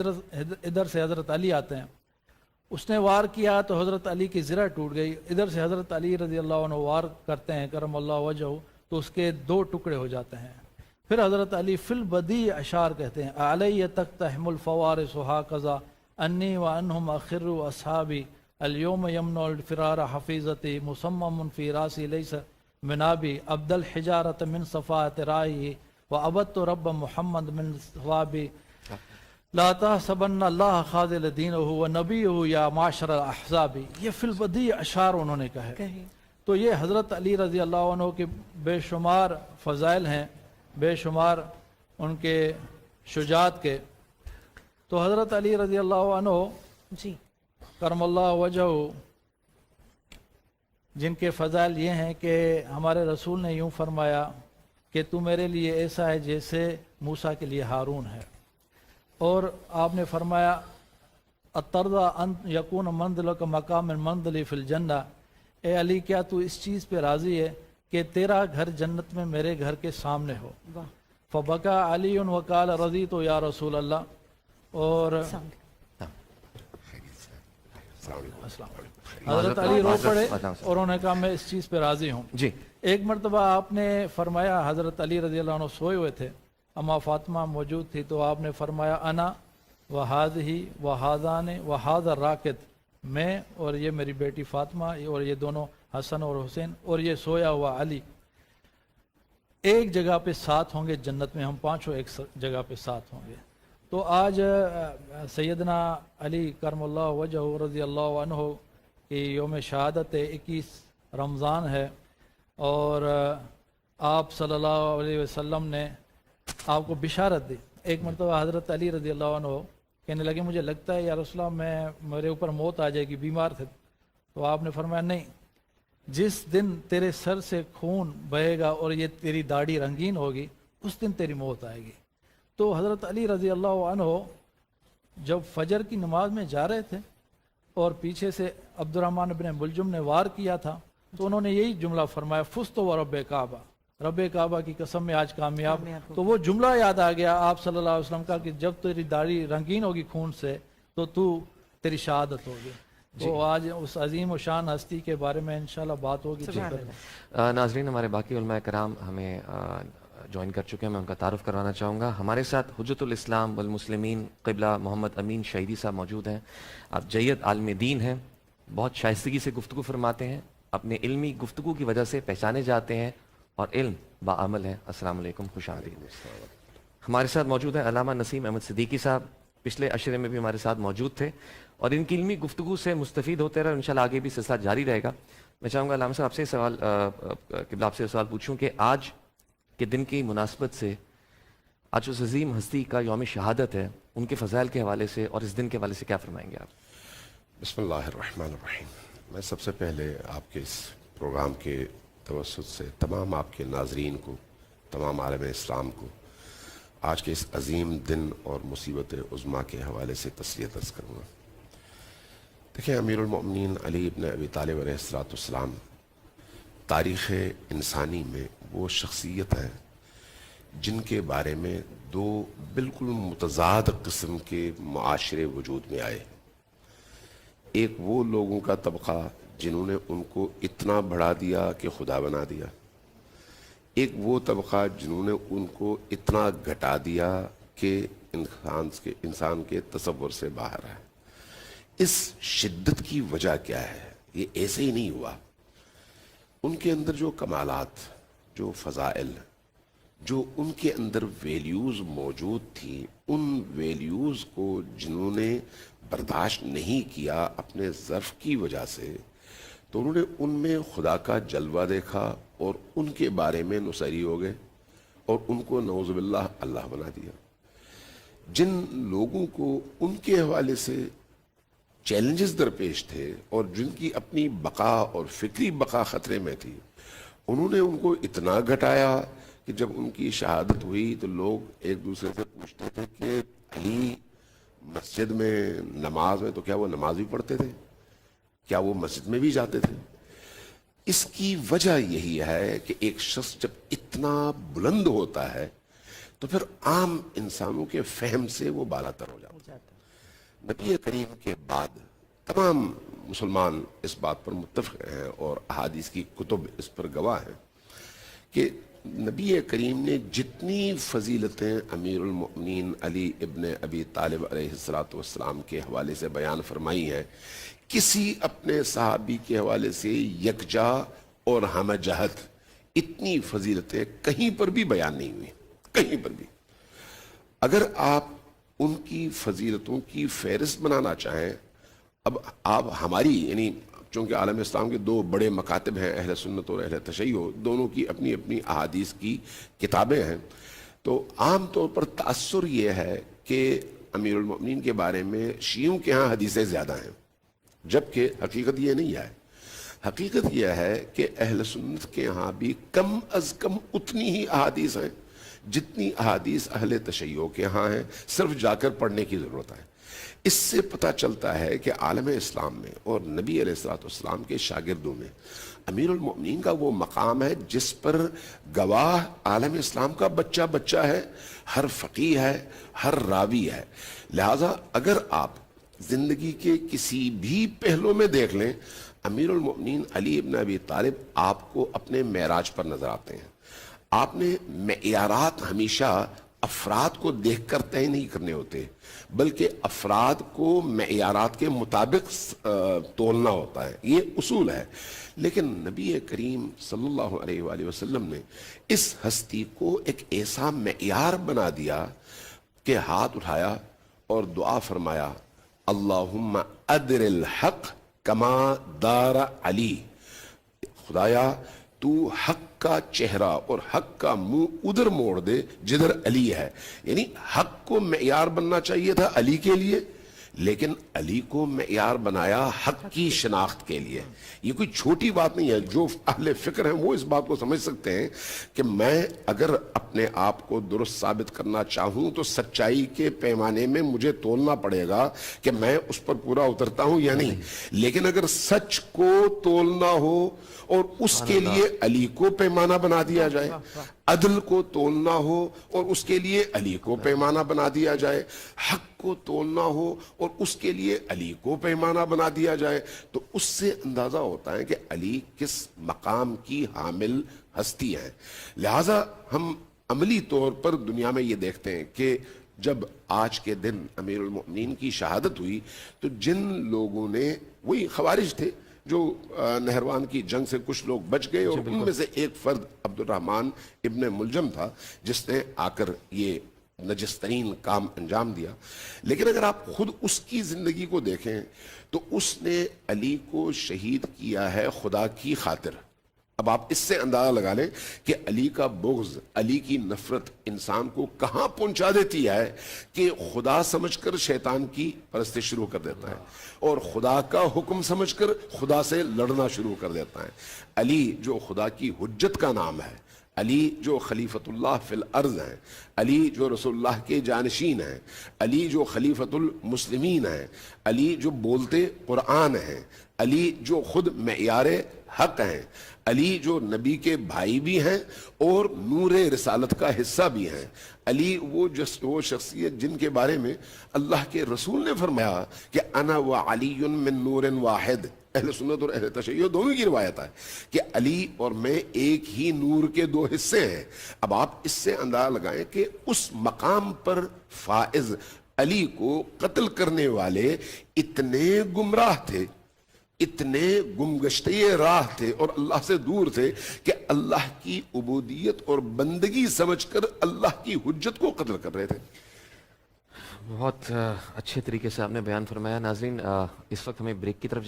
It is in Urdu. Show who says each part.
Speaker 1: ادھر سے حضرت علی آتے ہیں، اس نے وار کیا تو حضرت علی کی زرہ ٹوٹ گئی، ادھر سے حضرت علی رضی اللہ عنہ وار کرتے ہیں کرم اللہ وجہہ تو اس کے 2 ٹکڑے ہو جاتے ہیں۔ پھر حضرت علی فی البدیع اشعار کہتے ہیں، علی تقتحم الفوارس ہاکذا انی وانہم اخر اصحابی اليوم یمنع الفرار حفیظتی مصمم فی راسی لیس منابی عبد الحجارت من صفات رائی وعبدت رب محمد من ثوابی لا تحسبن اللہ خاذل دینہ ونبیہ یا معاشر الاحزابی۔ یہ فی البدیع اشعار انہوں نے کہے۔ تو یہ حضرت علی رضی اللہ عنہ کے بے شمار فضائل ہیں، بے شمار ان کے شجاعت کے۔ تو حضرت علی رضی اللہ عنہ
Speaker 2: جی
Speaker 1: کرم اللہ وجہہ جن کے فضائل یہ ہیں کہ ہمارے رسول نے یوں فرمایا کہ تو میرے لیے ایسا ہے جیسے موسیٰ کے لیے ہارون ہے، اور آپ نے فرمایا اترضی ان یکون منزلک مقام منزلی فی الجنہ، اے علی کیا تو اس چیز پہ راضی ہے کہ تیرا گھر جنت میں میرے گھر کے سامنے ہو؟ فبکا علی وقال رضیت یا رسول اللہ، اور حضرت علی رو پڑے اور انہوں نے کہا میں اس چیز پہ راضی ہوں۔
Speaker 3: جی
Speaker 1: ایک مرتبہ آپ نے فرمایا، حضرت علی رضی اللہ عنہ سوئے ہوئے تھے، اما فاطمہ موجود تھی، تو آپ نے فرمایا انا وہذہ وہذان وہذا الراقد، میں اور یہ میری بیٹی فاطمہ اور یہ دونوں حسن اور حسین اور یہ سویا ہوا علی ایک جگہ پہ ساتھ ہوں گے جنت میں، ہم پانچوں ایک جگہ پہ ساتھ ہوں گے۔ تو آج سیدنا علی کرم اللہ وجہہ رضی اللہ عنہ کی یوم شہادت 21 رمضان ہے، اور آپ صلی اللہ علیہ وسلم نے آپ کو بشارت دی۔ ایک مرتبہ حضرت علی رضی اللہ عنہ کہنے لگے مجھے لگتا ہے یا رسول اللہ میرے اوپر موت آ جائے گی، بیمار تھے، تو آپ نے فرمایا نہیں، جس دن تیرے سر سے خون بہے گا اور یہ تیری داڑھی رنگین ہوگی اس دن تیری موت آئے گی۔ تو حضرت علی رضی اللہ عنہ جب فجر کی نماز میں جا رہے تھے اور پیچھے سے عبد الرحمن بن ملجم نے وار کیا تھا، تو انہوں نے یہی جملہ فرمایا فزت ورب کعبہ، رب کعبہ کی قسم میں آج کامیاب۔ تو وہ جملہ یاد آ گیا آپ صلی اللہ علیہ وسلم کا کہ جب تیری داڑھی رنگین ہوگی خون سے تو تیری شہادت ہوگی۔ تو آج اس عظیم و شان ہستی کے بارے میں انشاءاللہ بات ہوگی۔
Speaker 3: ناظرین، ہمارے باقی علماء کرام ہمیں جوائن کر چکے ہیں، میں ان کا تعارف کروانا چاہوں گا۔ ہمارے ساتھ حجت الاسلام والمسلمین قبلہ محمد امین شہیدی صاحب موجود ہیں۔ آپ جید عالم دین ہیں، بہت شائستگی سے گفتگو فرماتے ہیں، اپنے علمی گفتگو کی وجہ سے پہچانے جاتے ہیں اور علم باعمل ہے۔ السلام علیکم، خوش آمدید۔ ہمارے ساتھ موجود ہیں علامہ نسیم احمد صدیقی صاحب، پچھلے عشرے میں بھی ہمارے ساتھ موجود تھے اور ان کی علمی گفتگو سے مستفید ہوتے رہے، انشاءاللہ آگے بھی سلسلہ جاری رہے گا۔ میں چاہوں گا علامہ صاحب آپ سے سوال قبلہ آپ سے سوال پوچھوں کہ آج کے دن کی مناسبت سے، آج اس عظیم ہستی کا یوم شہادت ہے، ان کے فضائل کے حوالے سے اور اس دن کے حوالے سے کیا فرمائیں گے آپ؟
Speaker 4: بسم اللہ الرحمن الرحیم۔ میں سب سے پہلے آپ کے اس پروگرام کے توسط سے تمام آپ کے ناظرین کو، تمام عالم اسلام کو آج کے اس عظیم دن اور مصیبت عظمیٰ کے حوالے سے تسلیت عرض کروں گا۔ دیکھیں، امیر المؤمنین علی ابن ابی طالب علیہ السلام تاریخ انسانی میں وہ شخصیت ہے جن کے بارے میں 2 بالکل متضاد قسم کے معاشرے وجود میں آئے۔ ایک وہ لوگوں کا طبقہ جنہوں نے ان کو اتنا بڑھا دیا کہ خدا بنا دیا، ایک وہ طبقہ جنہوں نے ان کو اتنا گھٹا دیا کہ انسان کے تصور سے باہر ہے۔ اس شدت کی وجہ کیا ہے؟ یہ ایسے ہی نہیں ہوا۔ ان کے اندر جو کمالات، جو فضائل، جو ان کے اندر ویلیوز موجود تھی، ان ویلیوز کو جنہوں نے برداشت نہیں کیا اپنے ظرف کی وجہ سے، تو انہوں نے ان میں خدا کا جلوہ دیکھا اور ان کے بارے میں نصیری ہو گئے اور ان کو نعوذ باللہ اللہ بنا دیا۔ جن لوگوں کو ان کے حوالے سے چیلنجز درپیش تھے اور جن کی اپنی بقا اور فکری بقا خطرے میں تھی، انہوں نے ان کو اتنا گھٹایا کہ جب ان کی شہادت ہوئی تو لوگ ایک دوسرے سے پوچھتے تھے کہ علی مسجد میں نماز میں تو کیا وہ نماز بھی پڑھتے تھے؟ کیا وہ مسجد میں بھی جاتے تھے؟ اس کی وجہ یہی ہے کہ ایک شخص جب اتنا بلند ہوتا ہے تو پھر عام انسانوں کے فہم سے وہ بالا تر ہو جاتا ہے۔ نبی کریم کے بعد تمام مسلمان اس بات پر متفق ہیں اور احادیث کی کتب اس پر گواہ ہیں کہ نبی کریم نے جتنی فضیلتیں امیر المؤمنین علی ابن ابی طالب علیہ السلام کے حوالے سے بیان فرمائی ہیں، کسی اپنے صحابی کے حوالے سے یکجا اور ہم جہت اتنی فضیلتیں کہیں پر بھی بیان نہیں ہوئی، کہیں پر بھی۔ اگر آپ ان کی فضیلتوں کی فہرست بنانا چاہیں، اب آپ ہماری یعنی چونکہ عالم اسلام کے دو بڑے مکاتب ہیں، اہل سنت اور اہل تشیع، دونوں کی اپنی اپنی احادیث کی کتابیں ہیں، تو عام طور پر تأثر یہ ہے کہ امیر المؤمنین کے بارے میں شیعوں کے ہاں حدیثیں زیادہ ہیں، جبکہ حقیقت یہ نہیں ہے۔ حقیقت یہ ہے کہ اہل سنت کے ہاں بھی کم از کم اتنی ہی احادیث ہیں جتنی احادیث اہل تشیع کے ہاں ہیں، صرف جا کر پڑھنے کی ضرورت ہے۔ اس سے پتہ چلتا ہے کہ عالم اسلام میں اور نبی علیہ السلام کے شاگردوں میں امیر المؤمنین کا وہ مقام ہے جس پر گواہ عالم اسلام کا بچہ بچہ ہے، ہر فقیہ ہے، ہر راوی ہے۔ لہٰذا اگر آپ زندگی کے کسی بھی پہلو میں دیکھ لیں، امیر المؤمنین علی ابن ابی طالب آپ کو اپنے معراج پر نظر آتے ہیں۔ آپ نے معیارات ہمیشہ افراد کو دیکھ کر طے نہیں کرنے ہوتے، بلکہ افراد کو معیارات کے مطابق تولنا ہوتا ہے، یہ اصول ہے۔ لیکن نبی کریم صلی اللہ علیہ وآلہ وسلم نے اس ہستی کو ایک ایسا معیار بنا دیا کہ ہاتھ اٹھایا اور دعا فرمایا، اللہم ادر الحق کما دار علی، خدایا تو حق کا چہرہ اور حق کا منہ ادھر موڑ دے جدھر علی ہے۔ یعنی حق کو معیار بننا چاہیے تھا علی کے لیے، لیکن علی کو معیار بنایا حق کی شناخت کے لیے۔ یہ کوئی چھوٹی بات نہیں ہے، جو اہل فکر ہیں وہ اس بات کو سمجھ سکتے ہیں کہ میں اگر اپنے آپ کو درست ثابت کرنا چاہوں تو سچائی کے پیمانے میں مجھے تولنا پڑے گا کہ میں اس پر پورا اترتا ہوں یا نہیں۔ لیکن اگر سچ کو تولنا ہو اور اس کے لیے علی کو پیمانہ بنا دیا جائے، عدل کو تولنا ہو اور اس کے لیے علی کو پیمانہ بنا دیا جائے، حق کو تولنا ہو اور اس کے لیے علی کو پیمانہ بنا دیا جائے، تو اس سے اندازہ ہوتا ہے کہ علی کس مقام کی حامل ہستی ہے۔ لہٰذا ہم عملی طور پر دنیا میں یہ دیکھتے ہیں کہ جب آج کے دن امیر المؤمنین کی شہادت ہوئی تو جن لوگوں نے، وہی خوارج تھے جو نہروان کی جنگ سے کچھ لوگ بچ گئے، اور ان میں سے ایک فرد عبد الرحمن ابن ملجم تھا جس نے آ کر یہ نجس ترین کام انجام دیا۔ لیکن اگر آپ خود اس کی زندگی کو دیکھیں تو اس نے علی کو شہید کیا ہے خدا کی خاطر۔ اب آپ اس سے اندازہ لگا لیں کہ علی کا بغض، علی کی نفرت انسان کو کہاں پہنچا دیتی ہے کہ خدا سمجھ کر شیطان کی پرستی شروع کر دیتا ہے اور خدا کا حکم سمجھ کر خدا سے لڑنا شروع کر دیتا ہے۔ علی جو خدا کی حجت کا نام ہے، علی جو خلیفۃ اللہ فی الارض ہیں، علی جو رسول اللہ کے جانشین ہیں، علی جو خلیفۃ المسلمین ہیں، علی جو بولتے قرآن ہیں، علی جو خود معیار حق ہیں، علی جو نبی کے بھائی بھی ہیں اور نور رسالت کا حصہ بھی ہیں، علی وہ شخصیت جن کے بارے میں اللہ کے رسول نے فرمایا کہ انا وعلی من نور واحد۔ اہل سنت اور اہل تشیع دونوں کی روایت ہے کہ علی اور میں ایک ہی نور کے دو حصے ہیں۔ اب آپ اس سے اندازہ لگائیں کہ اس مقام پر فائز علی کو قتل کرنے والے اتنے گمراہ تھے، اتنے گمگشتے راہ تھے اور اللہ سے دور تھے کہ اللہ کی عبودیت اور بندگی سمجھ کر اللہ کی حجت کو قتل کر رہے تھے۔
Speaker 3: بہت اچھے طریقے سے آپ نے بیان فرمایا۔ ناظرین، اس وقت ہمیں بریک کی طرف